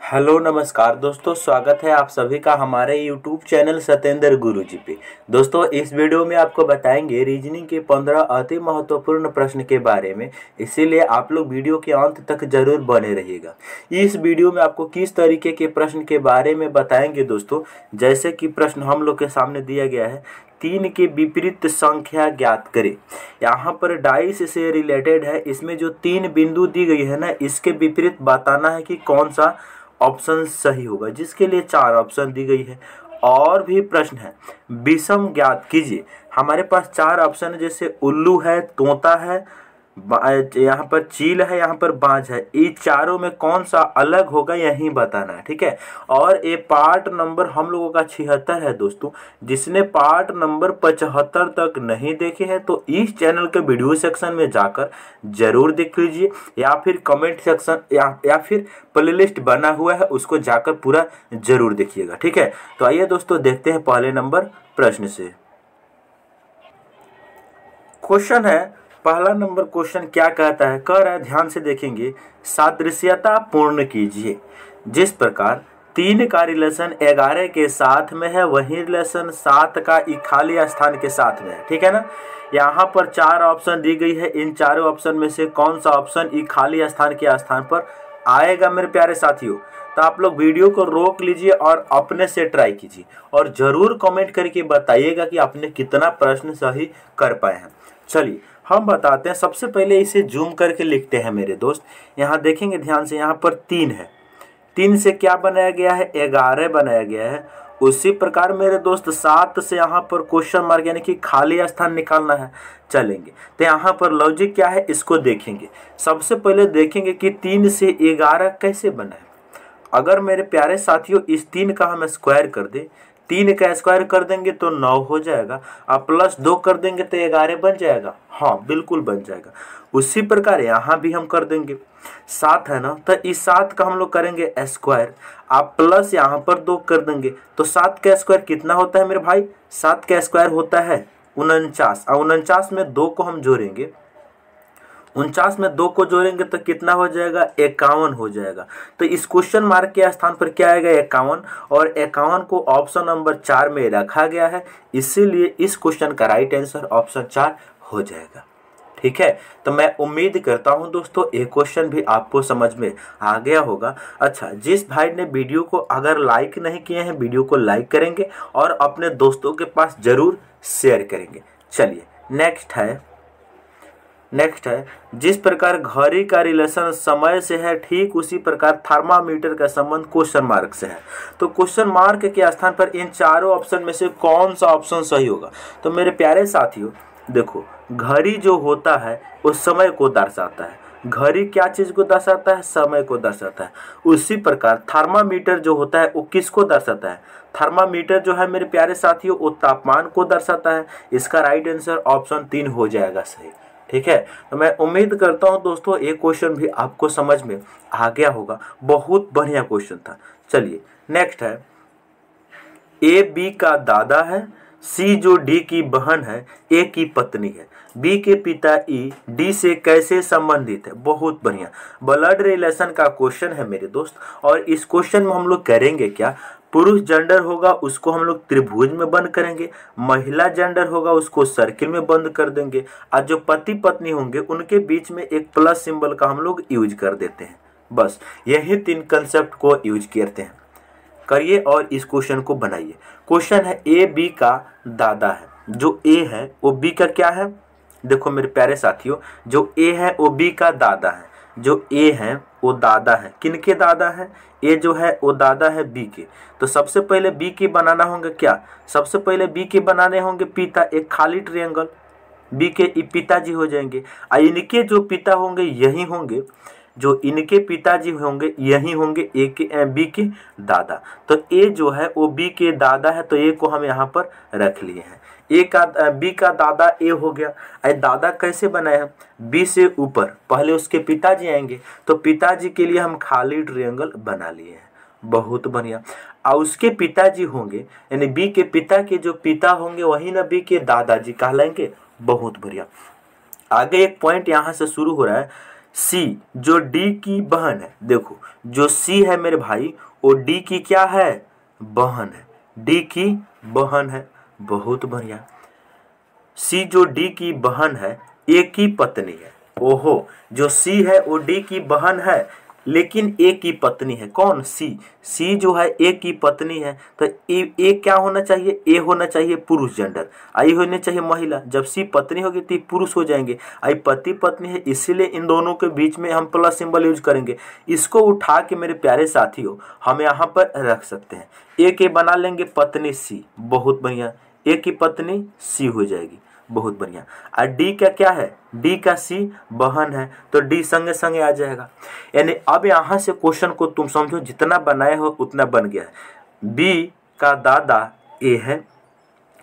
Hello नमस्कार दोस्तों, स्वागत है आप सभी का हमारे यूट्यूब चैनल सत्येंद्र गुरुजी पे। दोस्तों, इस वीडियो में आपको बताएंगे रीजनिंग के 15 अति महत्वपूर्ण प्रश्न के बारे में, इसीलिए आप लोग वीडियो के अंत तक जरूर बने रहिएगा। इस वीडियो में आपको किस तरीके के प्रश्न के बारे में बताएंगे दोस्तों, जैसे कि प्रश्न हम लोग के सामने दिया गया है, 3 के विपरीत संख्या ज्ञात करें। यहाँ पर डाइस से रिलेटेड है, इसमें जो 3 बिंदु दी गई है ना, इसके विपरीत बताना है कि कौन सा ऑप्शन सही होगा, जिसके लिए 4 ऑप्शन दी गई है। और भी प्रश्न है, विषम ज्ञात कीजिए। हमारे पास 4 ऑप्शन है, जैसे उल्लू है, तोता है, यहाँ पर चील है, यहाँ पर बाज है। ये चारों में कौन सा अलग होगा यही बताना है, ठीक है। और ये पार्ट नंबर हम लोगों का 76 है दोस्तों। जिसने पार्ट नंबर 75 तक नहीं देखे हैं तो इस चैनल के वीडियो सेक्शन में जाकर जरूर देख लीजिए, या फिर कमेंट सेक्शन या फिर प्लेलिस्ट बना हुआ है, उसको जाकर पूरा जरूर देखिएगा, ठीक है। तो आइए दोस्तों, देखते हैं पहले नंबर प्रश्न से। क्वेश्चन है, पहला नंबर क्वेश्चन क्या कहता है, कह रहा है, ध्यान से देखेंगे, सादृश्यता पूर्ण कीजिए। जिस प्रकार 3 का रिलेशन 11 के साथ में है, वही रिलेशन 7 का खाली स्थान के साथ में है, ठीक है ना। यहाँ पर 4 ऑप्शन दी गई है, इन चारों ऑप्शन में से कौन सा ऑप्शन खाली स्थान के स्थान पर आएगा मेरे प्यारे साथियों। तो आप लोग वीडियो को रोक लीजिए और अपने से ट्राई कीजिए, और जरूर कमेंट करके बताइएगा कि आपने कितना प्रश्न सही कर पाए हैं। चलिए हम बताते हैं। सबसे पहले इसे जूम करके लिखते हैं मेरे दोस्त। यहाँ देखेंगे ध्यान से, यहाँ पर 3 है, 3 से क्या बनाया गया है, 11 बनाया गया है। उसी प्रकार मेरे दोस्त 7 से यहाँ पर क्वेश्चन मार्क यानी कि खाली स्थान निकालना है। चलेंगे तो यहाँ पर लॉजिक क्या है, इसको देखेंगे। सबसे पहले देखेंगे कि 3 से 11 कैसे बना है। अगर मेरे प्यारे साथियों इस 3 का हम स्क्वायर कर दें, 3 का स्क्वायर कर देंगे तो 9 हो जाएगा, अब प्लस 2 कर देंगे तो 11 बन जाएगा। हाँ, बिल्कुल बन जाएगा। उसी प्रकार यहाँ भी हम कर देंगे, 7 है ना, तो इस 7 का हम लोग करेंगे स्क्वायर, आप प्लस यहाँ पर 2 कर देंगे तो 7 का स्क्वायर कितना होता है मेरे भाई, 7 का स्क्वायर होता है 49, और 49 में 2 को हम जोड़ेंगे, 49 में 2 को जोड़ेंगे तो कितना हो जाएगा, 51 हो जाएगा। तो इस क्वेश्चन मार्क के स्थान पर क्या आएगा, 51, और 51 को ऑप्शन नंबर 4 में रखा गया है, इसीलिए इस क्वेश्चन का राइट आंसर ऑप्शन 4 हो जाएगा, ठीक है। तो मैं उम्मीद करता हूं दोस्तों ये क्वेश्चन भी आपको समझ में आ गया होगा। अच्छा, जिस भाई ने वीडियो को अगर लाइक नहीं किए हैं, वीडियो को लाइक करेंगे और अपने दोस्तों के पास जरूर शेयर करेंगे। चलिए नेक्स्ट है, जिस प्रकार घड़ी का रिलेशन समय से है, ठीक उसी प्रकार थर्मामीटर का संबंध क्वेश्चन मार्क से है। तो क्वेश्चन मार्क के स्थान पर इन चारों ऑप्शन में से कौन सा ऑप्शन सही होगा। तो मेरे प्यारे साथियों देखो, घड़ी जो होता है वो समय को दर्शाता है। घड़ी क्या चीज को दर्शाता है, समय को दर्शाता है। उसी प्रकार थर्मामीटर जो होता है वो किसको दर्शाता है, थर्मामीटर जो है मेरे प्यारे साथियों वो तापमान को दर्शाता है। इसका राइट आंसर ऑप्शन 3 हो जाएगा सही, ठीक है। तो मैं उम्मीद करता हूं दोस्तों ये क्वेश्चन भी आपको समझ में आ गया होगा। बहुत बढ़िया क्वेश्चन था। चलिए नेक्स्ट है, ए बी का दादा है, सी जो डी की बहन है, ए की पत्नी है, बी के पिता ई डी से कैसे संबंधित है। बहुत बढ़िया, ब्लड रिलेशन का क्वेश्चन है मेरे दोस्त। और इस क्वेश्चन में हम लोग करेंगे क्या, पुरुष जेंडर होगा उसको हम लोग त्रिभुज में बंद करेंगे, महिला जेंडर होगा उसको सर्किल में बंद कर देंगे, और जो पति पत्नी होंगे उनके बीच में एक प्लस सिंबल का हम लोग यूज कर देते हैं। बस यही 3 कंसेप्ट को यूज करते हैं। करिए और इस क्वेश्चन को बनाइए। क्वेश्चन है, ए बी का दादा है, जो ए है वो बी का क्या है। देखो मेरे प्यारे साथियों, जो ए है वो बी का दादा है, जो ए है वो दादा है, किनके दादा है, ए जो है वो दादा है बी के। तो सबसे पहले बी के बनाना होंगे क्या, सबसे पहले बी के बनाने होंगे पिता, एक खाली ट्रायंगल, बी के पिताजी हो जाएंगे। इनके जो पिता होंगे यही होंगे, जो इनके पिताजी होंगे यही होंगे ए के बी के दादा। तो ए जो है वो बी के दादा है, तो ए को हम यहाँ पर रख लिए हैं। ए का बी का दादा ए हो गया। दादा कैसे बनाए हैं, बी से ऊपर पहले उसके पिताजी आएंगे, तो पिताजी के लिए हम खाली ट्रायंगल बना लिए हैं। बहुत बढ़िया। और उसके पिताजी होंगे यानी बी के पिता के जो पिता होंगे वही ना बी के दादाजी कहलाएंगे। बहुत बढ़िया। आगे एक पॉइंट यहाँ से शुरू हो रहा है, सी जो डी की बहन है, देखो जो सी है मेरे भाई वो डी की क्या है, बहन है, डी की बहन है। बहुत बढ़िया। सी जो डी की बहन है, ए की पत्नी है। ओहो, जो सी है वो डी की बहन है लेकिन ए की पत्नी है। कौन, सी। सी जो है ए की पत्नी है, तो ए क्या होना चाहिए, ए होना चाहिए पुरुष जेंडर, आई होनी चाहिए महिला। जब सी पत्नी होगी तो पुरुष हो जाएंगे। आई पति पत्नी है, इसीलिए इन दोनों के बीच में हम प्लस सिंबल यूज करेंगे। इसको उठा के मेरे प्यारे साथियों हम यहाँ पर रख सकते हैं। ए के बना लेंगे पत्नी सी, बहुत बढ़िया, ए की पत्नी सी हो जाएगी, बहुत बढ़िया। और डी का क्या है, डी का सी बहन है, तो डी संगे संगे आ जाएगा। यानी अब यहाँ से क्वेश्चन को तुम समझो, जितना बनाए हो उतना बन गया है। बी का दादा ए है,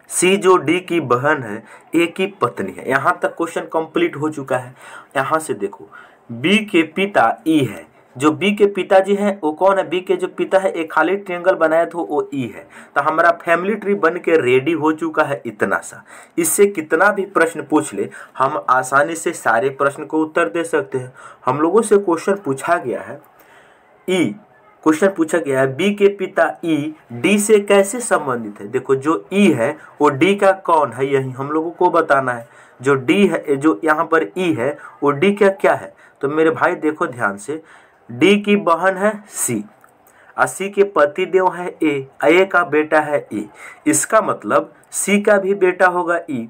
सी जो डी की बहन है, ए की पत्नी है। यहाँ तक क्वेश्चन कंप्लीट हो चुका है। यहाँ से देखो, बी के पिता ई है, जो बी के पिताजी हैं वो कौन है, बी के जो पिता है एक खाली ट्रायंगल बनाया था वो ई है। तो हमारा फैमिली ट्री बन के रेडी हो चुका है इतना सा। इससे कितना भी प्रश्न पूछ ले हम आसानी से सारे प्रश्न को उत्तर दे सकते हैं। हम लोगों से क्वेश्चन पूछा गया है, ई क्वेश्चन पूछा गया है बी के पिता ई डी से कैसे संबंधित है। देखो जो ई है वो डी का कौन है, यही हम लोगों को बताना है। जो डी है, जो यहाँ पर ई है वो डी का क्या है। तो मेरे भाई देखो ध्यान से, डी की बहन है सी, सी के पति देव है ए का बेटा है ई। इसका मतलब सी का भी बेटा होगा ई।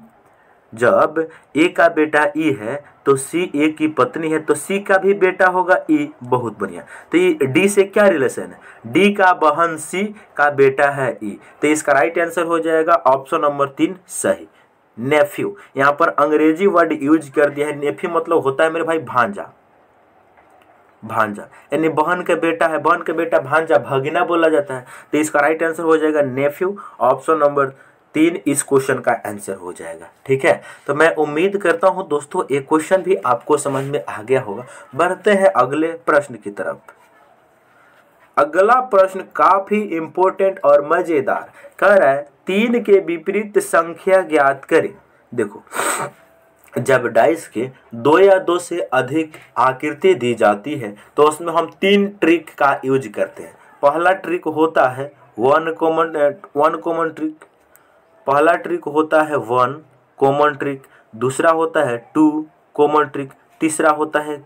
जब ए का बेटा ई है तो सी ए की पत्नी है, तो सी का भी बेटा होगा ई। बहुत बढ़िया। तो ये डी से क्या रिलेशन है, डी का बहन सी का बेटा है ई। तो इसका राइट आंसर हो जाएगा ऑप्शन नंबर 3 सही, नेफ्यू। यहाँ पर अंग्रेजी वर्ड यूज कर दिया है। नेफ्यू मतलब होता है मेरे भाई भांजा, भांजा यानी बहन का बेटा है, बहन का बेटा भांजा, भगिना बोला जाता है। तो इसका राइट आंसर हो जाएगा नेफ्यू, ऑप्शन नंबर 3 इस क्वेश्चन का आंसर हो जाएगा। ठीक है, तो मैं उम्मीद करता हूं दोस्तों एक क्वेश्चन भी आपको समझ में आ गया होगा। बढ़ते हैं अगले प्रश्न की तरफ। अगला प्रश्न काफी इंपॉर्टेंट और मजेदार, कह रहा है 3 के विपरीत संख्या ज्ञात करें। देखो, जब डाइस के 2 या 2 से अधिक आकृति दी जाती है तो उसमें हम 3 ट्रिक का यूज करते हैं। पहला ट्रिक होता है वन कॉमन ट्रिक, पहला ट्रिक होता है 1 कॉमन ट्रिक, दूसरा होता है 2 कॉमन ट्रिक, तीसरा होता है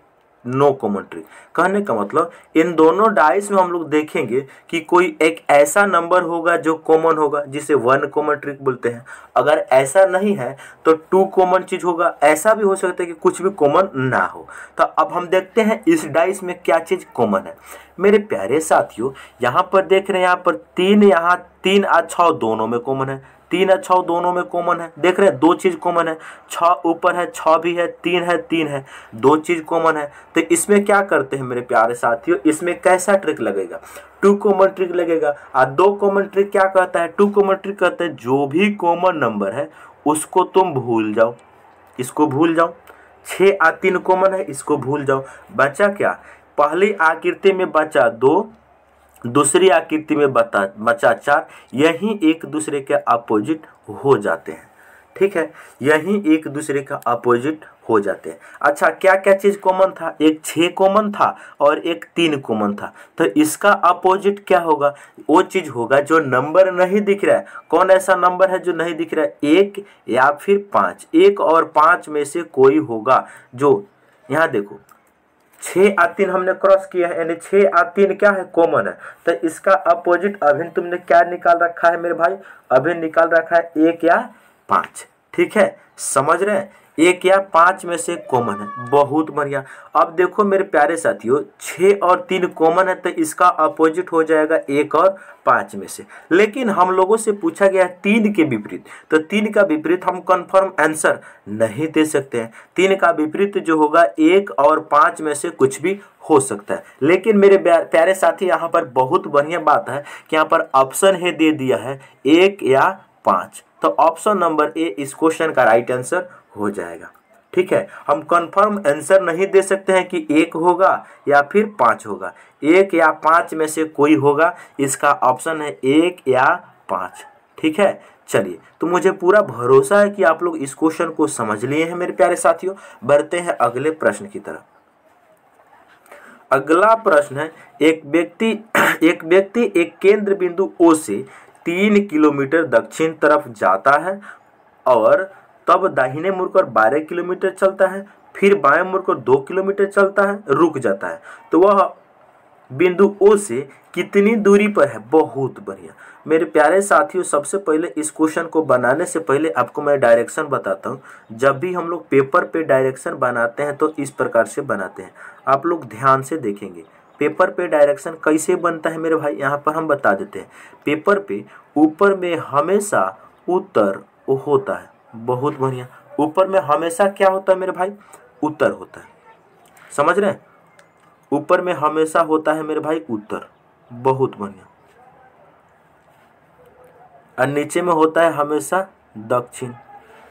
नो कॉमन ट्रिक। कहने का मतलब इन दोनों डाइस में हम लोग देखेंगे कि कोई एक ऐसा नंबर होगा जो कॉमन होगा, जिसे 1 कॉमन ट्रिक बोलते हैं। अगर ऐसा नहीं है तो 2 कॉमन चीज होगा। ऐसा भी हो सकता है कि कुछ भी कॉमन ना हो। तो अब हम देखते हैं इस डाइस में क्या चीज कॉमन है। मेरे प्यारे साथियों, यहाँ पर देख रहे हैं, यहाँ पर 3, यहाँ 3 और 6 दोनों में कॉमन है, 3 और 6 दोनों में कॉमन है। देख रहे हैं 2 चीज कॉमन है, 6 ऊपर है, 6 भी है, 3 है, 3 है, 2 चीज कॉमन है। तो इसमें क्या करते हैं मेरे प्यारे साथियों, इसमें कैसा ट्रिक लगेगा, 2 कॉमन ट्रिक लगेगा। और 2 कॉमन ट्रिक क्या कहता है, 2 कॉमन ट्रिक कहता है जो भी कॉमन नंबर है उसको तुम भूल जाओ, इसको भूल जाओ। 6 और 3 कॉमन है, इसको भूल जाओ। बचा क्या, पहली आकृति में बचा 2, दूसरी आकृति में बचा 4, यही एक दूसरे के अपोजिट हो जाते हैं। ठीक है, यही एक दूसरे का अपोजिट हो जाते हैं। अच्छा, क्या क्या चीज कॉमन था, एक 6 कॉमन था और एक 3 कॉमन था। तो इसका अपोजिट क्या होगा, वो चीज होगा जो नंबर नहीं दिख रहा है। कौन ऐसा नंबर है जो नहीं दिख रहा है, 1 या फिर 5, 1 और 5 में से कोई होगा। जो यहाँ देखो 6 और 3 हमने क्रॉस किया है, यानी 6 और 3 क्या है, कॉमन है। तो इसका अपोजिट अभी तुमने क्या निकाल रखा है मेरे भाई, अभी निकाल रखा है 1 या 5। ठीक है, समझ रहे हैं, 1 या 5 में से कॉमन है। बहुत बढ़िया। अब देखो मेरे प्यारे साथियों, 6 और 3 कॉमन है, तो इसका अपोजिट हो जाएगा 1 और 5 में से। लेकिन हम लोगों से पूछा गया है 3 के विपरीत, तो 3 का विपरीत हम कंफर्म आंसर नहीं दे सकते हैं। 3 का विपरीत जो होगा 1 और 5 में से कुछ भी हो सकता है। लेकिन मेरे प्यारे साथी, यहाँ पर बहुत बढ़िया बात है कि यहाँ पर ऑप्शन है दे दिया है 1 या 5, तो ऑप्शन नंबर ए इस क्वेश्चन का राइट आंसर हो जाएगा। ठीक है, हम कंफर्म आंसर नहीं दे सकते हैं कि 1 होगा या फिर 5 होगा, 1 या 5 में से कोई होगा। इसका ऑप्शन है 1 या 5। ठीक है, चलिए, तो मुझे पूरा भरोसा है कि आप लोग इस क्वेश्चन को समझ लिए हैं मेरे प्यारे साथियों। बढ़ते हैं अगले प्रश्न की तरफ। अगला प्रश्न है, एक व्यक्ति एक केंद्र बिंदु O से 3 किलोमीटर दक्षिण तरफ जाता है और तब दाहिने मुड़कर 12 किलोमीटर चलता है, फिर बाएं मुड़कर 2 किलोमीटर चलता है, रुक जाता है। तो वह बिंदु O से कितनी दूरी पर है? बहुत बढ़िया मेरे प्यारे साथियों, सबसे पहले इस क्वेश्चन को बनाने से पहले आपको मैं डायरेक्शन बताता हूँ। जब भी हम लोग पेपर पे डायरेक्शन बनाते हैं तो इस प्रकार से बनाते हैं। आप लोग ध्यान से देखेंगे पेपर पे डायरेक्शन कैसे बनता है मेरे भाई, यहाँ पर हम बता देते हैं। पेपर पे ऊपर में हमेशा उत्तर होता है। बहुत बढ़िया, ऊपर में हमेशा क्या होता है मेरे भाई? उत्तर होता है। समझ रहे हैं? ऊपर में हमेशा होता है मेरे भाई उत्तर। बहुत बढ़िया। और नीचे में होता है हमेशा दक्षिण।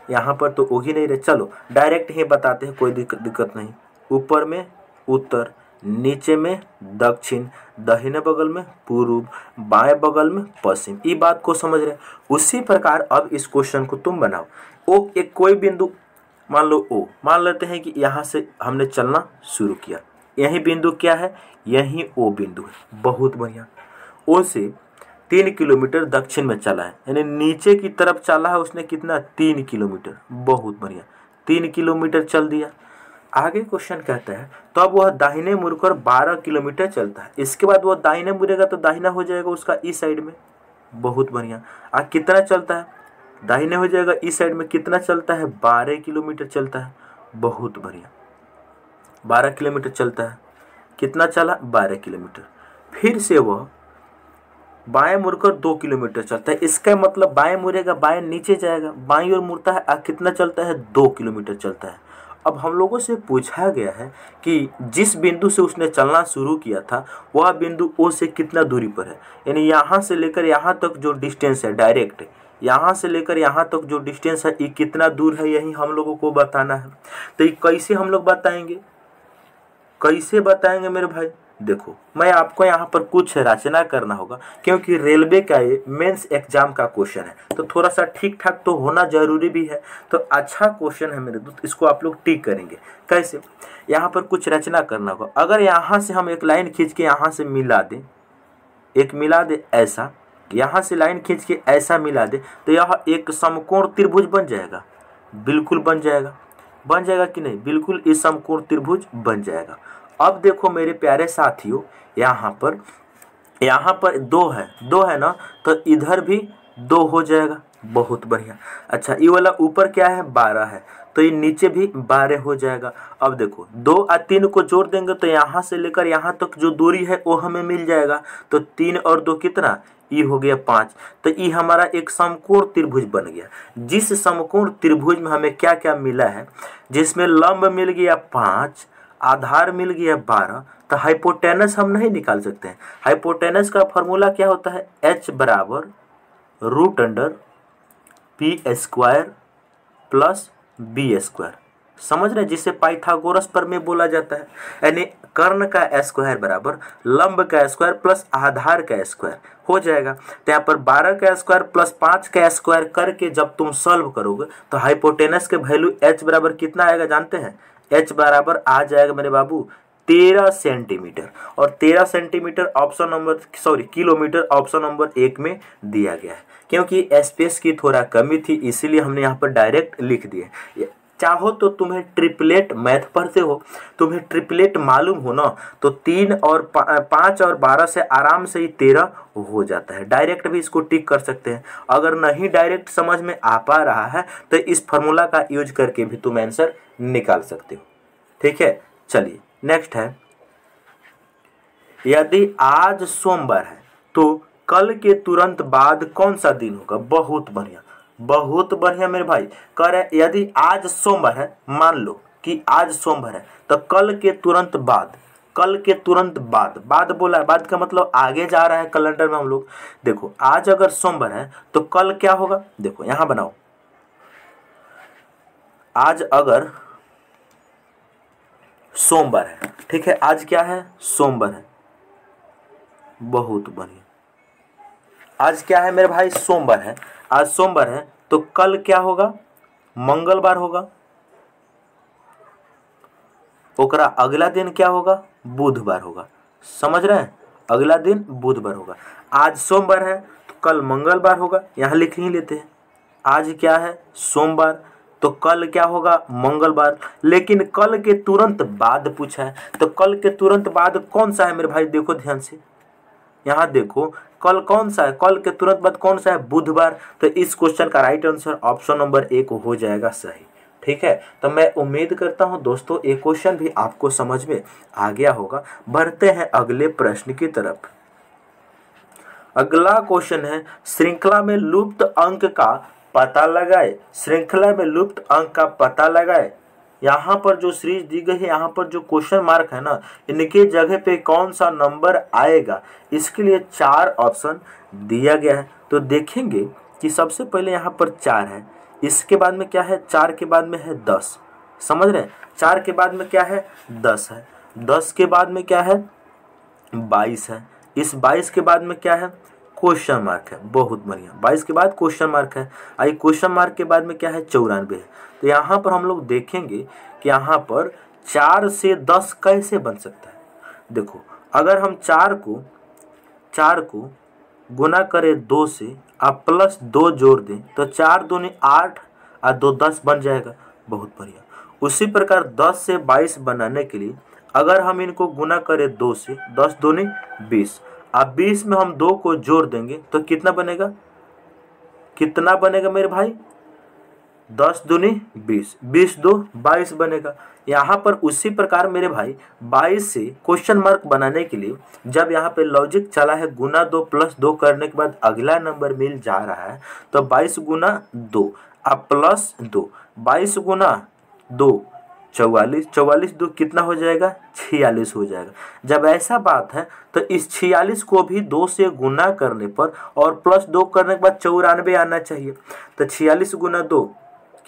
यहाँ पर तो हो ही नहीं रहे। चलो डायरेक्ट ही बताते हैं, कोई दिक्कत नहीं। ऊपर में उत्तर, नीचे में दक्षिण, दाहिने बगल में पूर्व, बाएं बगल में पश्चिम। ये बात को समझ रहे हैं? उसी प्रकार अब इस क्वेश्चन को तुम बनाओ। ओ एक कोई बिंदु मान लो ओ, मान लेते हैं कि यहाँ से हमने चलना शुरू किया। यही बिंदु क्या है? यही ओ बिंदु है। बहुत बढ़िया। ओ से 3 किलोमीटर दक्षिण में चला है, यानी नीचे की तरफ चला है उसने। कितना? 3 किलोमीटर। बहुत बढ़िया, 3 किलोमीटर चल दिया। आगे क्वेश्चन कहता है तो अब वह दाहिने मुड़कर 12 किलोमीटर चलता है। इसके बाद वह दाहिने मुड़ेगा तो दाहिना हो जाएगा उसका इस साइड में। बहुत बढ़िया। कितना चलता है? दाहिने हो जाएगा इस साइड में। कितना चलता है? 12 किलोमीटर चलता है। बहुत बढ़िया, 12 किलोमीटर चलता है। कितना चला? 12 किलोमीटर। फिर से वह बाएं मुड़कर 2 किलोमीटर चलता है। इसका मतलब बाएं मुड़ेगा, बाएं नीचे जाएगा, बाईं ओर मुड़ता है। कितना चलता है? 2 किलोमीटर चलता है। अब हम लोगों से पूछा गया है कि जिस बिंदु से उसने चलना शुरू किया था वह बिंदु ओ से कितना दूरी पर है, यानी यहाँ से लेकर यहाँ तक जो डिस्टेंस है, डायरेक्ट यहाँ से लेकर यहाँ तक जो डिस्टेंस है, ये कितना दूर है, यही हम लोगों को बताना है। तो ये कैसे हम लोग बताएंगे? कैसे बताएंगे मेरे भाई? देखो, मैं आपको यहाँ पर कुछ रचना करना होगा, क्योंकि रेलवे का ये मेंस एग्जाम का क्वेश्चन है, तो थोड़ा सा ठीक ठाक तो होना जरूरी भी है। तो अच्छा क्वेश्चन है मेरे दोस्त, इसको आप लोग टिक करेंगे। कैसे? यहाँ पर कुछ रचना करना होगा। अगर यहाँ से हम एक लाइन खींच के यहाँ से मिला दें, एक मिला दे ऐसा, यहाँ से लाइन खींच के ऐसा मिला दे, तो यह एक समकोण त्रिभुज बन जाएगा। बिल्कुल बन जाएगा। बन जाएगा कि नहीं? बिल्कुल इस समकोण त्रिभुज बन जाएगा। अब देखो मेरे प्यारे साथियों, यहाँ पर 2 है ना, तो इधर भी 2 हो जाएगा। बहुत बढ़िया। अच्छा, ये वाला ऊपर क्या है? 12 है, तो ये नीचे भी 12 हो जाएगा। अब देखो 2 और 3 को जोड़ देंगे तो यहाँ से लेकर यहाँ तक जो दूरी है वो हमें मिल जाएगा। तो 3 और 2 कितना? ये हो गया 5। तो ये हमारा एक समकोण त्रिभुज बन गया। जिस समकोण त्रिभुज में हमें क्या क्या मिला है? जिसमें लंब मिल गया 5, आधार मिल गया 12, तो हाइपोटेनस हम नहीं निकाल सकते हैं। हाइपोटेनस का फॉर्मूला क्या होता है? H बराबर √p² प्लस b²। समझ रहे? जिसे पाइथागोरस प्रमेय बोला जाता है, यानी कर्ण का स्क्वायर बराबर लंब का स्क्वायर प्लस आधार का स्क्वायर हो जाएगा। तो यहाँ पर 12 का स्क्वायर प्लस 5 का स्क्वायर करके जब तुम सॉल्व करोगे तो हाइपोटेनस के वैल्यू H बराबर कितना आएगा जानते हैं? H बराबर आ जाएगा मेरे बाबू 13 सेंटीमीटर। और 13 सेंटीमीटर किलोमीटर ऑप्शन नंबर 1 में दिया गया है। क्योंकि स्पेस की थोड़ा कमी थी, इसीलिए हमने यहाँ पर डायरेक्ट लिख दिए। चाहो तो तुम्हें ट्रिपलेट, मैथ पढ़ते हो, तुम्हें ट्रिपलेट मालूम हो ना, तो 3 और 5 और 12 से आराम से ही 13 हो जाता है। डायरेक्ट भी इसको टिक कर सकते हैं। अगर नहीं डायरेक्ट समझ में आ पा रहा है तो इस फॉर्मूला का यूज करके भी तुम आंसर निकाल सकते हो। ठीक है, चलिए नेक्स्ट है, यदि आज सोमवार है तो कल के तुरंत बाद कौन सा दिन होगा? बहुत बढ़िया, बहुत बढ़िया मेरे भाई। कह रहे यदि आज सोमवार है, मान लो कि आज सोमवार है, तो कल के तुरंत बाद, कल के तुरंत बाद, बाद बोला है, बाद का मतलब आगे जा रहा है कैलेंडर में हम लोग। देखो आज अगर सोमवार है तो कल क्या होगा? देखो यहां बनाओ, आज अगर सोमवार है, ठीक है, आज क्या है? सोमवार है। बहुत बढ़िया, आज क्या है मेरे भाई? सोमवार है। आज सोमवार है तो कल क्या होगा? मंगलवार होगा। ओकरा अगला दिन क्या होगा, बुधवार होगा। समझ रहे हैं, अगला दिन बुधवार होगा। आज सोमवार है तो कल मंगलवार होगा, यहाँ लिख ही लेते हैं। आज क्या है, सोमवार, तो कल क्या होगा, मंगलवार। लेकिन कल के तुरंत बाद पूछा है, तो कल के तुरंत बाद कौन सा है मेरे भाई, देखो ध्यान से, यहाँ देखो कल कौन सा है, कल के तुरंत बाद कौन सा है, बुधवार। तो इस क्वेश्चन का राइट आंसर ऑप्शन नंबर 1 हो जाएगा सही। ठीक है, तो मैं उम्मीद करता हूं दोस्तों ये क्वेश्चन भी आपको समझ में आ गया होगा। बढ़ते हैं अगले प्रश्न की तरफ। अगला क्वेश्चन है, श्रृंखला में लुप्त अंक का पता लगाए। श्रृंखला में लुप्त अंक का पता लगाए। यहाँ पर जो सीरीज दी गई है, यहाँ पर जो क्वेश्चन मार्क है ना, इनके जगह पे कौन सा नंबर आएगा, इसके लिए 4 ऑप्शन दिया गया है। तो देखेंगे कि सबसे पहले यहाँ पर 4 है, इसके बाद में क्या है, 4 के बाद में है 10। समझ रहे हैं, 4 के बाद में क्या है, 10 है। 10 के बाद में क्या है, 22 है। इस 22 के बाद में क्या है, क्वेश्चन मार्क है। बहुत बढ़िया, 22 के बाद क्वेश्चन मार्क है। आई क्वेश्चन मार्क के बाद में क्या है, 94 है। तो यहाँ पर हम लोग देखेंगे कि यहाँ पर 4 से 10 कैसे बन सकता है। देखो, अगर हम 4 को गुना करें 2 से, आप प्लस 2 जोड़ दें, तो 4 दूनी 8 और 2 10 बन जाएगा। बहुत बढ़िया। उसी प्रकार 10 से 22 बनाने के लिए अगर हम इनको गुना करें 2 से, 10 दूनी 20, अब 20 में हम 2 को जोड़ देंगे तो कितना बनेगा, कितना बनेगा मेरे भाई, 10 दूनी 20, 20 दो 22 बनेगा। यहाँ पर उसी प्रकार मेरे भाई 22 से क्वेश्चन मार्क बनाने के लिए जब यहाँ पे लॉजिक चला है गुना 2 प्लस 2 करने के बाद अगला नंबर मिल जा रहा है, तो 22 गुना 2 अब प्लस 2, 22 गुना 2 44, 44 2 कितना हो जाएगा, 46 हो जाएगा। जब ऐसा बात है तो इस 46 को भी 2 से गुना करने पर और प्लस 2 करने के बाद 94 आना चाहिए। तो 46 गुना 2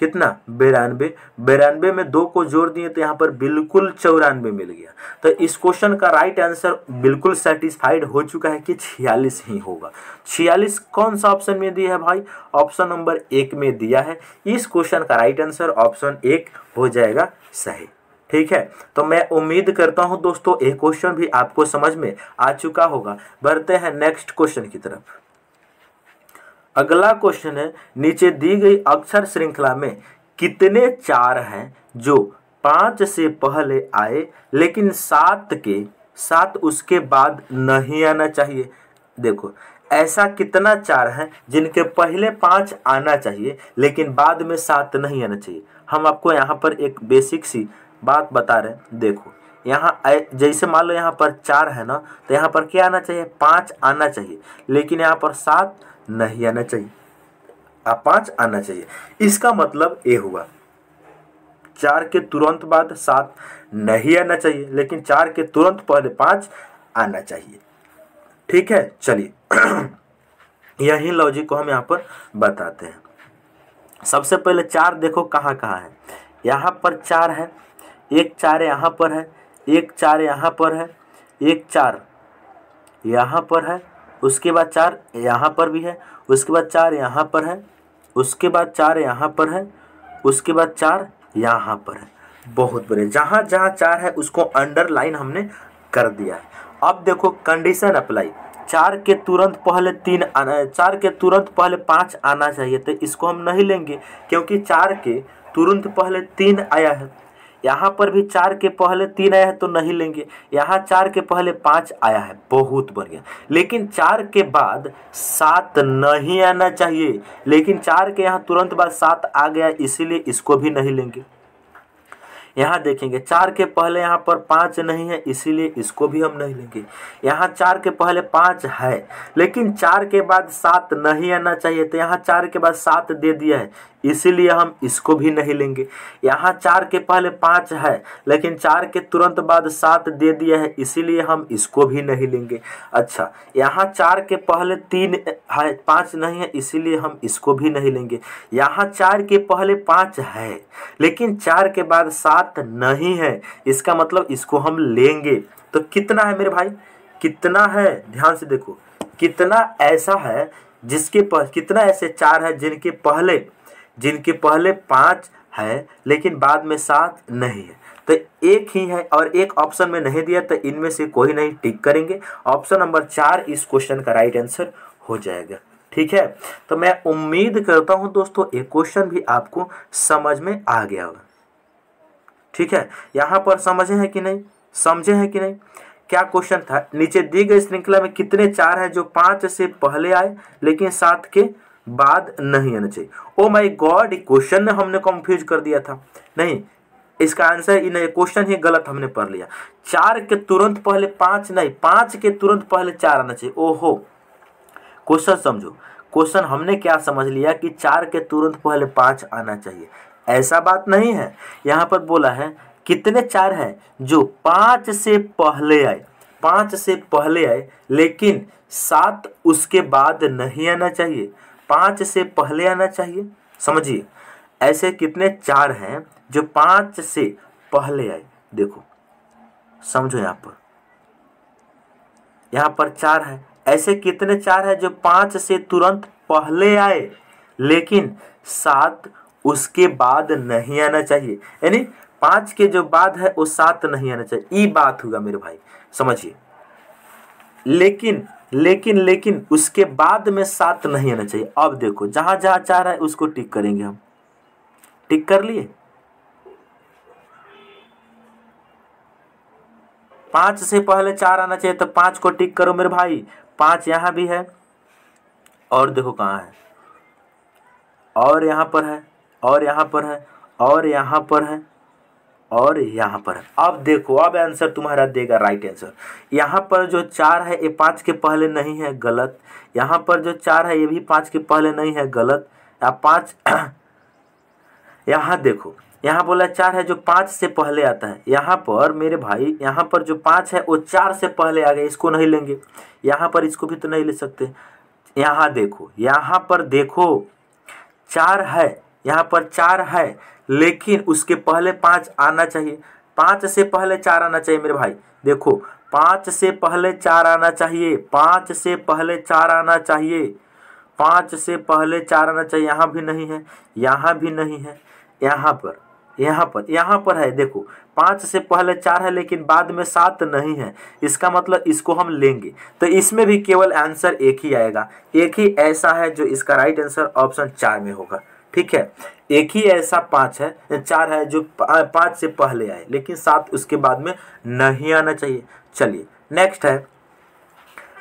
कितना, 92, 92 में 2 को जोड़ दिए तो यहाँ पर बिल्कुल 94 मिल गया। तो इस क्वेश्चन का राइट आंसर बिल्कुल सेटिस्फाइड हो चुका है कि 46 ही होगा। 46 कौन सा ऑप्शन में दिया है भाई, ऑप्शन नंबर 1 में दिया है। इस क्वेश्चन का राइट आंसर ऑप्शन 1 हो जाएगा सही। ठीक है, तो मैं उम्मीद करता हूं दोस्तों ये क्वेश्चन भी आपको समझ में आ चुका होगा। बढ़ते हैं नेक्स्ट क्वेश्चन की तरफ। अगला क्वेश्चन है, नीचे दी गई अक्षर श्रृंखला में कितने 4 हैं जो 5 से पहले आए लेकिन 7 उसके बाद नहीं आना चाहिए। देखो, ऐसा कितना 4 है जिनके पहले 5 आना चाहिए लेकिन बाद में 7 नहीं आना चाहिए। हम आपको यहाँ पर एक बेसिक सी बात बता रहे हैं। देखो, यहाँ जैसे मान लो यहाँ पर 4 है ना, तो यहाँ पर क्या आना चाहिए, 5 आना चाहिए, लेकिन यहाँ पर 7 नहीं आना चाहिए, अब 5 आना चाहिए। इसका मतलब ये हुआ 4 के तुरंत बाद 7 नहीं आना चाहिए, लेकिन 4 के तुरंत पहले 5 आना चाहिए। ठीक है, चलिए यही लॉजिक को हम यहाँ पर बताते हैं। सबसे पहले 4 देखो कहाँ कहाँ है, यहाँ पर 4 है, एक 4 यहाँ पर है, एक 4 यहाँ पर है, एक 4 यहाँ पर है, उसके बाद 4 यहाँ पर भी है, उसके बाद 4 यहाँ पर है, उसके बाद 4 यहाँ पर है, उसके बाद 4 यहाँ पर है। बहुत बढ़िया, जहाँ जहाँ 4 है उसको अंडरलाइन हमने कर दिया है। अब देखो कंडीशन अप्लाई, 4 के तुरंत पहले 3 आना, 4 के तुरंत पहले 5 आना चाहिए, तो इसको हम नहीं लेंगे क्योंकि 4 के तुरंत पहले 3 आया है। यहाँ पर भी 4 के पहले 3 आया है तो नहीं लेंगे, यहाँ 4 के पहले 5 आया है। बहुत बढ़िया, लेकिन 4 के बाद 7 नहीं आना चाहिए, लेकिन 4 के यहाँ तुरंत बाद 7 आ गया, इसीलिए इसको भी नहीं लेंगे। यहाँ देखेंगे 4 के पहले यहाँ पर 5 नहीं है, इसीलिए इसको भी हम नहीं लेंगे। यहाँ 4 के पहले 5 है लेकिन 4 के बाद 7 नहीं आना चाहिए, तो यहाँ 4 के बाद 7 दे दिया है, इसीलिए हम इसको भी नहीं लेंगे। यहाँ 4 के पहले 5 है लेकिन 4 के तुरंत बाद 7 दे दिया है, इसीलिए हम इसको भी नहीं लेंगे। अच्छा, यहाँ 4 के पहले 3 है, 5 नहीं है, इसीलिए हम इसको भी नहीं लेंगे। यहाँ 4 के पहले 5 है लेकिन 4 के बाद 7 नहीं है, इसका मतलब इसको हम लेंगे। तो कितना है मेरे भाई, कितना है, ध्यान से देखो, कितना ऐसा है जिसके कितना ऐसे 4 है जिनके पहले 5 है लेकिन बाद में 7 नहीं है। तो एक ही है और एक ऑप्शन में नहीं दिया, तो इनमें से कोई नहीं, टिक करेंगे। ऑप्शन नंबर 4 इस क्वेश्चन का राइट आंसर हो जाएगा। ठीक है, तो मैं उम्मीद करता हूं दोस्तों एक क्वेश्चन भी आपको समझ में आ गया होगा। ठीक है, यहां पर समझे हैं कि नहीं, समझे हैं कि नहीं? क्या क्वेश्चन था, नीचे दी गई श्रृंखला में कितने 4 हैं जो 5 से पहले आए लेकिन 7 के बाद नहीं आना चाहिए। ओ माय गॉड, क्वेश्चन ने हमने कंफ्यूज कर दिया था। नहीं, इसका आंसर इन क्वेश्चन ही गलत हमने पढ़ लिया। 4 के तुरंत पहले 5 नहीं, 5 के तुरंत पहले 4 आना चाहिए। ओहो, क्वेश्चन समझो, क्वेश्चन हमने क्या समझ लिया कि 4 के तुरंत पहले 5 आना चाहिए, ऐसा बात नहीं है। यहाँ पर बोला है कितने 4 हैं जो 5 से पहले आए, 5 से पहले आए लेकिन 7 उसके बाद नहीं आना चाहिए, 5 से पहले आना चाहिए। समझिए, ऐसे कितने 4 हैं जो 5 से पहले आए। देखो समझो, यहाँ पर 4 है, ऐसे कितने 4 है जो 5 से तुरंत पहले आए लेकिन 7 उसके बाद नहीं आना चाहिए, यानी 5 के जो बाद है वो 7 नहीं आना चाहिए। ये बात होगा मेरे भाई, समझिए। लेकिन उसके बाद में 7 नहीं आना चाहिए। अब देखो, जहां जहां 4 है उसको टिक करेंगे हम। टिक कर लिए, 5 से पहले 4 आना चाहिए तो 5 को टिक करो मेरे भाई। 5 यहाँ भी है और देखो कहाँ है, और यहाँ पर है, और यहाँ पर है, और यहाँ पर है, और यहाँ पर है। अब देखो, अब आंसर तुम्हारा देगा राइट आंसर। यहाँ पर जो 4 है ये 5 के पहले नहीं है, गलत। यहाँ पर जो 4 है ये भी 5 के पहले नहीं है, गलत। या 5 यहाँ देखो, यहाँ बोला 4 है जो 5 से पहले आता है। यहाँ पर मेरे भाई, यहाँ पर जो 5 है वो 4 से पहले आ गया, इसको नहीं लेंगे। यहाँ पर इसको भी तो नहीं ले सकते। यहाँ देखो, यहाँ पर देखो 4 है, यहाँ पर 4 है लेकिन उसके पहले 5 आना चाहिए। 5 से पहले 4 आना चाहिए मेरे भाई। देखो, 5 से पहले 4 आना चाहिए, 5 से पहले 4 आना चाहिए, 5 से पहले 4 आना चाहिए। यहाँ भी नहीं है, यहाँ भी नहीं है, यहाँ पर है। देखो, 5 से पहले 4 है लेकिन बाद में 7 नहीं है, इसका मतलब इसको हम लेंगे। तो इसमें भी केवल आंसर एक ही आएगा, एक ही ऐसा है जो इसका राइट आंसर ऑप्शन 4 में होगा। ठीक है, एक ही ऐसा 4 है जो 5 से पहले आए लेकिन 7 उसके बाद में नहीं आना चाहिए। चलिए नेक्स्ट है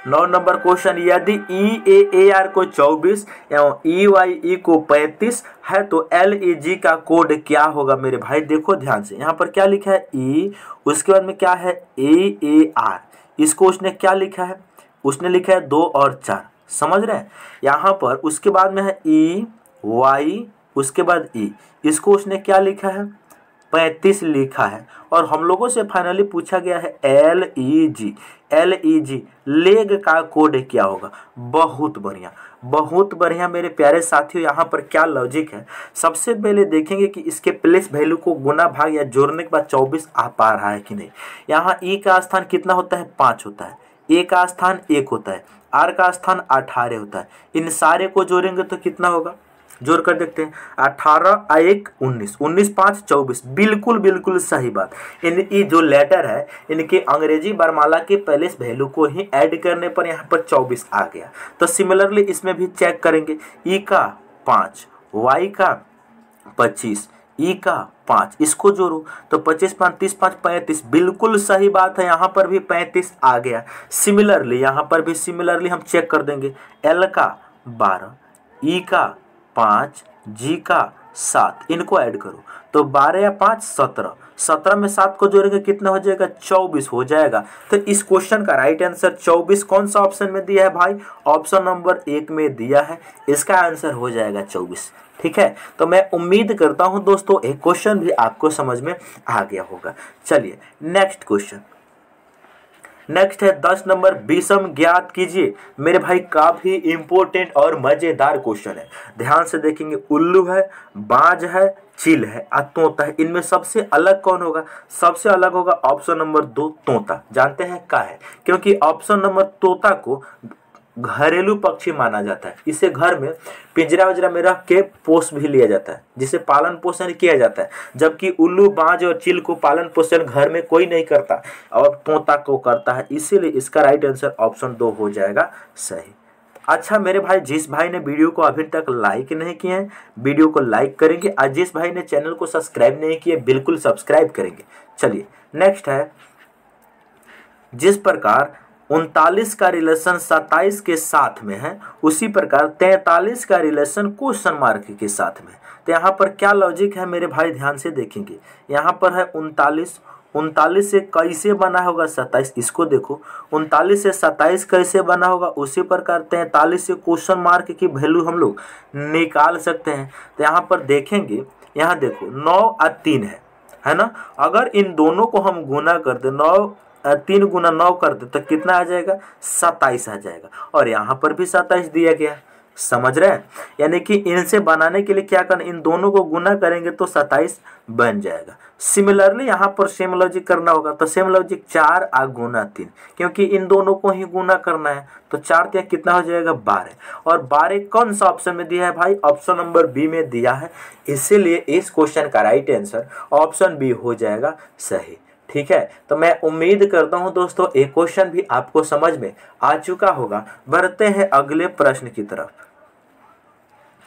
9 नंबर क्वेश्चन। यदि EAAR को 24 एवं EYE को 35 है तो LEG का कोड क्या होगा मेरे भाई? देखो ध्यान से, यहाँ पर क्या लिखा है E, उसके बाद में क्या है AAR। इसको उसने क्या लिखा है? उसने लिखा है 2 और 4, समझ रहे हैं? यहाँ पर उसके बाद में है EY, उसके बाद E, इसको उसने क्या लिखा है? 35 लिखा है। और हम लोगों से फाइनली पूछा गया है LEG लेग का कोड क्या होगा? बहुत बढ़िया, बहुत बढ़िया मेरे प्यारे साथियों। यहाँ पर क्या लॉजिक है, सबसे पहले देखेंगे कि इसके प्लेस वैल्यू को गुना भाग या जोड़ने के बाद 24 आ पा रहा है कि नहीं। यहाँ E का स्थान कितना होता है? 5 होता है, A का स्थान 1 होता है, R का स्थान 18 होता है। इन सारे को जोड़ेंगे तो कितना होगा? जोड़ कर देखते हैं। 18 1 19, 19 5 24, बिल्कुल बिल्कुल सही बात। ये जो लेटर है इनके अंग्रेजी वर्णमाला के पहले वैल्यू को ही ऐड करने पर यहाँ पर 24 आ गया। तो सिमिलरली इसमें भी चेक करेंगे। E का 5, Y का 25, E का 5, इसको जोड़ो तो 25 5 30 5 35, बिल्कुल सही बात है। यहाँ पर भी 35 आ गया। सिमिलरली यहाँ पर भी सिमिलरली हम चेक कर देंगे। L का 12, E का 5, G का 7, इनको ऐड करो तो 12 या 5 17, 17 में 7 को जोड़ेंगे कितना हो जाएगा? 24 हो जाएगा। तो इस क्वेश्चन का राइट आंसर 24 कौन सा ऑप्शन में दिया है भाई? ऑप्शन नंबर 1 में दिया है, इसका आंसर हो जाएगा 24। ठीक है, तो मैं उम्मीद करता हूं दोस्तों एक क्वेश्चन भी आपको समझ में आ गया होगा। चलिए नेक्स्ट क्वेश्चन, नेक्स्ट है 10 नंबर, विषम ज्ञात कीजिए। मेरे भाई काफी इंपॉर्टेंट और मजेदार क्वेश्चन है, ध्यान से देखेंगे। उल्लू है, बाज है, चील है, तोता है, इनमें सबसे अलग कौन होगा? सबसे अलग होगा ऑप्शन नंबर 2 तोता। जानते हैं क्या है? क्योंकि ऑप्शन नंबर तोता को घरेलू पक्षी माना जाता है। इसे घर में पिंजरा वजरा में रख के पोष भी लिया जाता है, जिसे पालन पोषण किया जाता है। जबकि उल्लू, बाज और चील को पालन पोषण घर में कोई नहीं करता और तोता को करता है। इसीलिए इसका राइट आंसर ऑप्शन 2 हो जाएगा सही। अच्छा मेरे भाई, जिस भाई ने वीडियो को अभी तक लाइक नहीं किए हैं, वीडियो को लाइक करेंगे, और जिस भाई ने चैनल को सब्सक्राइब नहीं किए बिल्कुल सब्सक्राइब करेंगे। चलिए नेक्स्ट है, जिस प्रकार 39 का रिलेशन 27 के साथ में है, उसी प्रकार 43 का रिलेशन क्वेश्चन मार्क के साथ में। तो यहाँ पर क्या लॉजिक है मेरे भाई, ध्यान से देखेंगे। यहाँ पर है 39 से कैसे बना होगा 27, इसको देखो। 39 से 27 कैसे बना होगा, उसी प्रकार 43 से क्वेश्चन मार्क की वैल्यू हम लोग निकाल सकते हैं। तो यहाँ पर देखेंगे, यहाँ देखो 9 और 3 है ना। अगर इन दोनों को हम गुना कर दे, 3 गुना 9 कर दे तो कितना आ जाएगा, 27 आ जाएगा। और यहाँ पर भी 27 दिया गया, समझ रहे हैं। यानी कि इनसे बनाने के लिए क्या करना, इन दोनों को गुना करेंगे तो 27 बन जाएगा। सिमिलरली यहाँ पर सेम लॉजिक करना होगा, तो सेम लॉजिक 4 आ गुना 3, क्योंकि इन दोनों को ही गुना करना है। तो 4 3 कितना हो जाएगा, 12। और 12 कौन सा ऑप्शन में दिया है भाई, ऑप्शन नंबर बी में दिया है। इसीलिए इस क्वेश्चन का राइट आंसर ऑप्शन बी हो जाएगा सही। ठीक है, तो मैं उम्मीद करता हूं दोस्तों ये क्वेश्चन भी आपको समझ में आ चुका होगा। बढ़ते हैं अगले प्रश्न की तरफ।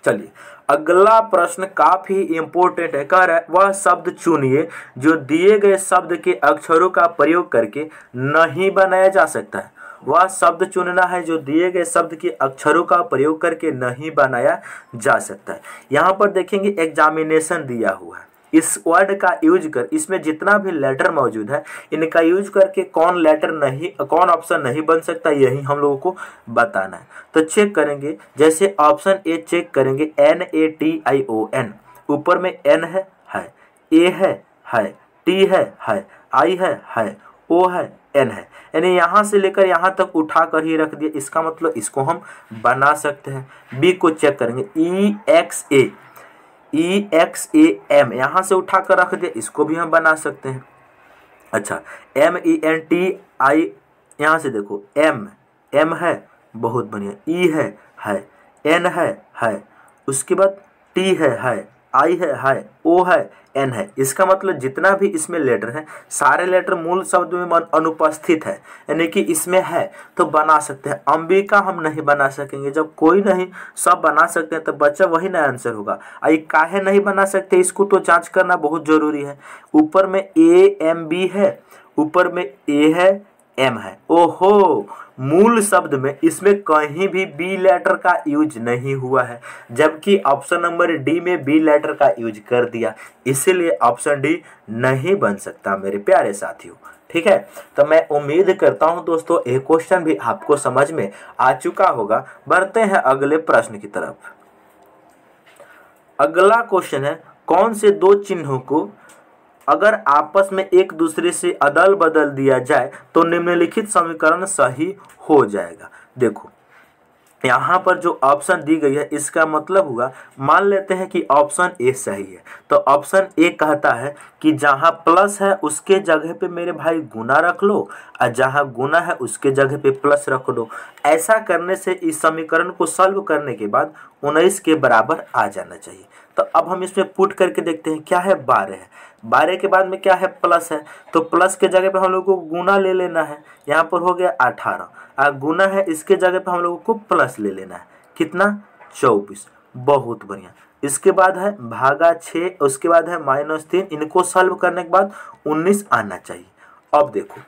चलिए अगला प्रश्न काफी इंपॉर्टेंट है। कह रहा है वह शब्द चुनिए जो दिए गए शब्द के अक्षरों का प्रयोग करके नहीं बनाया जा सकता है। वह शब्द चुनना है जो दिए गए शब्द के अक्षरों का प्रयोग करके नहीं बनाया जा सकता है। यहाँ पर देखेंगे एग्जामिनेशन दिया हुआ है, इस वर्ड का यूज कर, इसमें जितना भी लेटर मौजूद है इनका यूज करके कौन ऑप्शन नहीं बन सकता, यही हम लोगों को बताना है। तो चेक करेंगे, जैसे ऑप्शन ए चेक करेंगे, NATION, ऊपर में N है, A है, T है, I है, O है, N है। यानी यहाँ से लेकर यहाँ तक उठा कर ही रख दिया, इसका मतलब इसको हम बना सकते हैं। बी को चेक करेंगे, EXAM, यहाँ से उठा कर रख दिया, इसको भी हम बना सकते हैं। अच्छा MENTI, यहाँ से देखो M है, बहुत बढ़िया, E है, N है, उसके बाद T है, I है, O है, N है। इसका मतलब जितना भी इसमें लेटर है सारे लेटर मूल शब्द में अनुपस्थित है, यानी कि इसमें है तो बना सकते हैं। अंबिका हम नहीं बना सकेंगे, जब कोई नहीं सब बना सकते हैं तो बच्चा वही ना आंसर होगा। आई काहे नहीं बना सकते, इसको तो जांच करना बहुत जरूरी है। ऊपर में AMB है, ऊपर में A है, M है। ओहो, मूल शब्द में इसमें कहीं भी बी लेटर का यूज नहीं हुआ है, जबकि ऑप्शन नंबर डी में बी लेटर का यूज कर दिया, इसीलिए ऑप्शन डी नहीं बन सकता मेरे प्यारे साथियों। ठीक है, तो मैं उम्मीद करता हूं दोस्तों ये क्वेश्चन भी आपको समझ में आ चुका होगा। बढ़ते हैं अगले प्रश्न की तरफ। अगला क्वेश्चन है, कौन से दो चिन्हों को अगर आपस में एक दूसरे से अदल बदल दिया जाए तो निम्नलिखित समीकरण सही हो जाएगा। देखो यहाँ पर जो ऑप्शन दी गई है इसका मतलब हुआ, मान लेते हैं कि ऑप्शन ए सही है, तो ऑप्शन ए कहता है कि जहाँ प्लस है उसके जगह पे मेरे भाई गुना रख लो, और जहाँ गुना है उसके जगह पे प्लस रख दो। ऐसा करने से इस समीकरण को सॉल्व करने के बाद 19 के बराबर आ जाना चाहिए। तो अब हम इसमें पुट करके देखते हैं, क्या है 12 है, 12 के बाद में क्या है प्लस है, तो प्लस के जगह पे हम लोग को गुना ले लेना है। यहाँ पर हो गया 18, गुना है इसके जगह पे हम लोगों को प्लस ले लेना है, कितना 24, बहुत बढ़िया। इसके बाद है भागा 6, उसके बाद है -3, इनको सॉल्व करने के बाद 19 आना चाहिए। अब देखो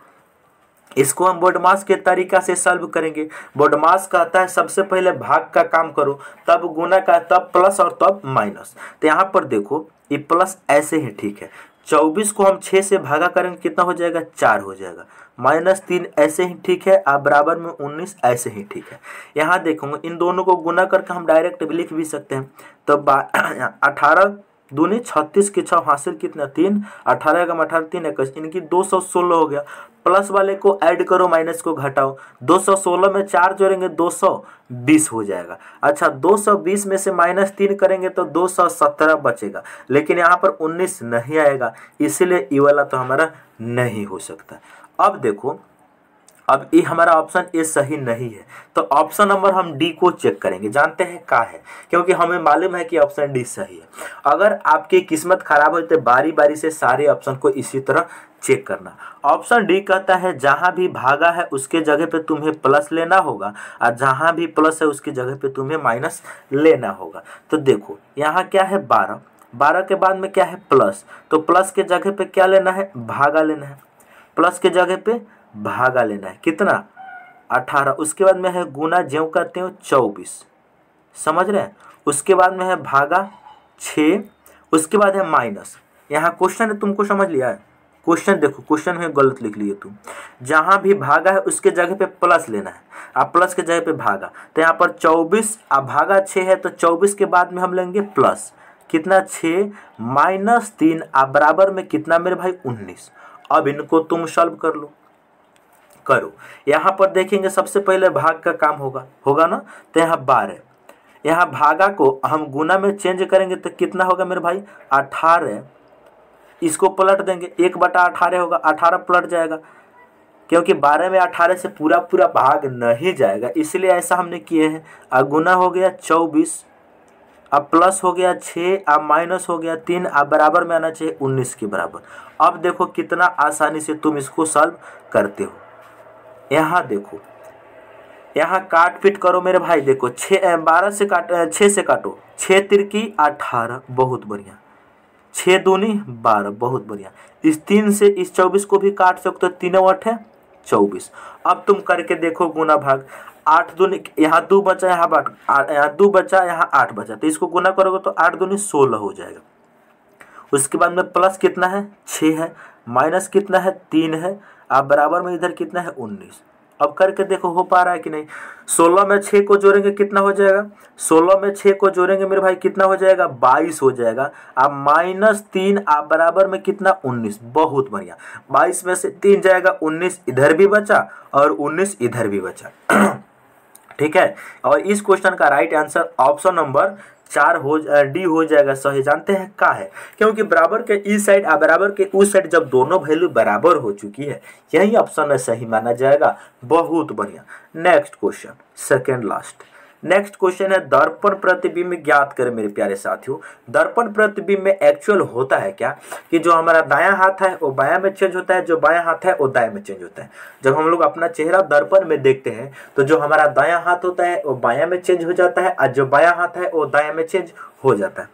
इसको हम बोडमास के तरीका से सॉल्व करेंगे। बोडमास कहता है सबसे पहले भाग का काम करो, तब गुना का, तब प्लस और तब माइनस। तो यहाँ पर देखो ये प्लस ऐसे ही ठीक है, 24 को हम 6 से भागा करेंगे कितना हो जाएगा, 4 हो जाएगा। -3 ऐसे ही ठीक है, आप बराबर में 19 ऐसे ही ठीक है। यहाँ देखोगे इन दोनों को गुना करके हम डायरेक्ट भी लिख भी सकते हैं। तो 18 दूनी 36 के 6 हासिल कितना 3, 18 का 18 3 21, इनकी 216 हो गया। प्लस वाले को ऐड करो, माइनस को घटाओ, 216 में 4 जोड़ेंगे 220 हो जाएगा। अच्छा 220 में से -3 करेंगे तो 217 बचेगा, लेकिन यहाँ पर 19 नहीं आएगा, इसीलिए ये वाला तो हमारा नहीं हो सकता। अब देखो अब ये हमारा ऑप्शन ए सही नहीं है, तो ऑप्शन नंबर हम डी को चेक करेंगे, जानते हैं क्या है, क्योंकि हमें मालूम है कि ऑप्शन डी सही है। अगर आपकी किस्मत खराब हो तो बारी बारी से सारे ऑप्शन को इसी तरह चेक करना। ऑप्शन डी कहता है जहां भी भागा है उसके जगह पे तुम्हें प्लस लेना होगा, और जहां भी प्लस है उसकी जगह पे तुम्हें माइनस लेना होगा। तो देखो यहाँ क्या है 12, 12 के बाद में क्या है प्लस, तो प्लस के जगह पे क्या लेना है, भागा लेना है, प्लस के जगह पे भागा लेना है, कितना 18। उसके बाद में है गुना, ज्यों कहते हो 24, समझ रहे हैं। उसके बाद में है भागा 6, उसके बाद है माइनस। यहाँ क्वेश्चन है, तुमको समझ लिया है क्वेश्चन, देखो क्वेश्चन में गलत लिख लिए तुम, जहां भी भागा है उसके जगह पे प्लस लेना है, आप प्लस के जगह पे भागा, तो यहाँ पर 24 अब भागा 6 है, तो 24 के बाद में हम लेंगे प्लस, कितना 6 माइनस 3 आप बराबर में कितना मेरे भाई 19। अब इनको तुम सॉल्व कर लो, करो। यहाँ पर देखेंगे सबसे पहले भाग का काम होगा ना, तो यहाँ 12, यहाँ भागा को हम गुना में चेंज करेंगे तो कितना होगा मेरे भाई 18, इसको पलट देंगे 1/18 होगा, 18 पलट जाएगा, क्योंकि 12 में 18 से पूरा पूरा भाग नहीं जाएगा, इसलिए ऐसा हमने किए हैं। अब गुना हो गया 24, अब प्लस हो गया 6, अब माइनस हो गया 3, अब बराबर में आना चाहिए 19 के बराबर। अब देखो कितना आसानी से तुम इसको सॉल्व करते हो। यहाँ देखो, यहाँ काट पीट करो मेरे भाई, देखो 12 से काट 6 से काटो, 6 तिरकी 18, बहुत बढ़िया, 6 दूनी 12, बहुत बढ़िया। इस 3 से इस 24 को भी काट सकते हो, 3 8 है 24। अब तुम करके देखो गुना भाग, 8 दूनी, यहाँ 2 बचा, यहाँ 2 बचा, यहाँ 8 बचा, तो इसको गुना करोगे तो 8 दूनी 16 हो जाएगा। उसके बाद में प्लस कितना है 6 है, माइनस कितना है 3 है, अब बराबर में इधर कितना है 19। अब करके देखो हो पा रहा है कि नहीं। 16 में 6 को जोड़ेंगे कितना हो जाएगा, 16 में 6 को जोड़ेंगे मेरे भाई कितना हो जाएगा 22 हो जाएगा। अब माइनस 3 आप बराबर में कितना 19, बहुत बढ़िया। 22 में से 3 जाएगा, 19 इधर भी बचा और 19 इधर भी बचा। ठीक है, और इस क्वेश्चन का right answer option number 4 D हो जाएगा सही। जानते हैं क्या है, क्योंकि बराबर के इस साइड और बराबर के उस साइड जब दोनों वैल्यू बराबर हो चुकी है, यही ऑप्शन सही माना जाएगा। बहुत बढ़िया। Next question, second last next question है दर्पण प्रतिबिंब ज्ञात करें मेरे प्यारे साथियों। दर्पण प्रतिबिंब में एक्चुअल होता है क्या कि जो हमारा दायां हाथ है वो बायां में चेंज होता है, जो बायां हाथ है वो दाएं में चेंज होता है। जब हम लोग अपना चेहरा दर्पण में देखते हैं तो जो हमारा दायां हाथ होता है वो बायां में चेंज हो जाता है और जो बायां हाथ है वो दायां में चेंज हो जाता है।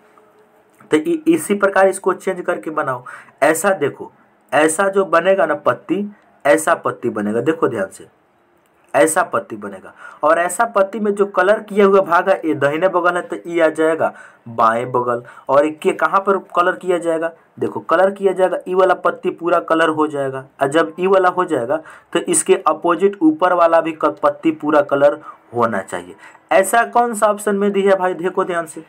तो इसी प्रकार इसको चेंज करके बनाओ। ऐसा देखो, ऐसा जो बनेगा ना पत्ती, ऐसा पत्ती बनेगा, देखो ध्यान से, ऐसा पत्ती बनेगा। और ऐसा पत्ती में जो कलर किया हुआ भाग है ये दाहिने बगल है तो ये आ जाएगा बाएं बगल। और ये कहाँ पर कलर किया जाएगा, देखो कलर किया जाएगा, ई वाला पत्ती पूरा कलर हो जाएगा। और जब ई वाला हो जाएगा तो इसके अपोजिट ऊपर वाला भी पत्ती पूरा कलर होना चाहिए। ऐसा कौन सा ऑप्शन में दिया है भाई, देखो ध्यान से,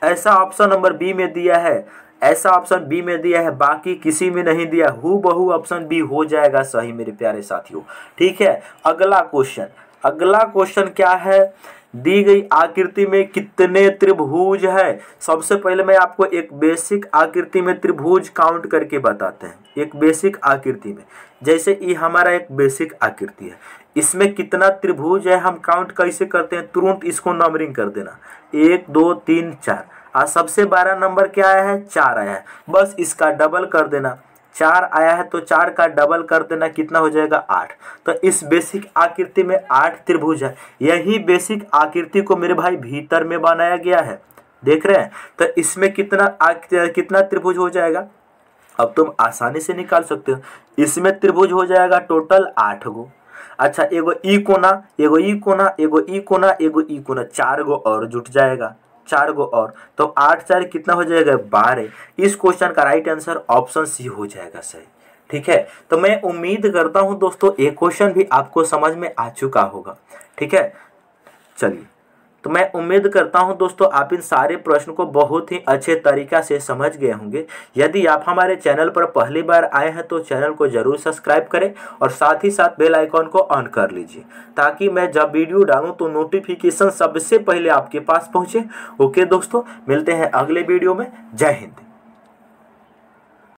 ऐसा ऑप्शन नंबर बी में दिया है, ऐसा ऑप्शन बी में दिया है, बाकी किसी में नहीं दिया। हूबहू ऑप्शन बी हो जाएगा सही मेरे प्यारे साथियों। ठीक है, अगला क्वेश्चन क्या है, दी गई आकृति में कितने त्रिभुज है। सबसे पहले मैं आपको एक बेसिक आकृति में त्रिभुज काउंट करके बताते हैं। एक बेसिक आकृति में, जैसे ये हमारा एक बेसिक आकृति है, इसमें कितना त्रिभुज है हम काउंट कैसे करते हैं, तुरंत इसको नंबरिंग कर देना, 1 2 3 4। आज सबसे 12 नंबर क्या आया है, 4 आया है, बस इसका डबल कर देना। 4 आया है तो 4 का डबल कर देना, कितना हो जाएगा 8। तो इस बेसिक आकृति में 8 त्रिभुज है। यही बेसिक आकृति को मेरे भाई भीतर में बनाया गया है, देख रहे हैं। तो इसमें कितना त्रिभुज हो जाएगा, अब तुम आसानी से निकाल सकते हो। इसमें त्रिभुज हो जाएगा टोटल 8 गो। अच्छा, एगो ई कोना, एगो ई कोना, एगो ई कोना, एगो ई कोना, 4 गो और जुट जाएगा, 4 गो और, तो 8 4 कितना हो जाएगा 12। इस क्वेश्चन का राइट आंसर ऑप्शन सी हो जाएगा सही। ठीक है, तो मैं उम्मीद करता हूं दोस्तों ये क्वेश्चन भी आपको समझ में आ चुका होगा। ठीक है, चलिए, तो मैं उम्मीद करता हूं दोस्तों आप इन सारे प्रश्न को बहुत ही अच्छे तरीका से समझ गए होंगे। यदि आप हमारे चैनल पर पहली बार आए हैं तो चैनल को जरूर सब्सक्राइब करें और साथ ही साथ बेल आइकॉन को ऑन कर लीजिए, ताकि मैं जब वीडियो डालूं तो नोटिफिकेशन सबसे पहले आपके पास पहुंचे। ओके दोस्तों, मिलते हैं अगले वीडियो में। जय हिंद।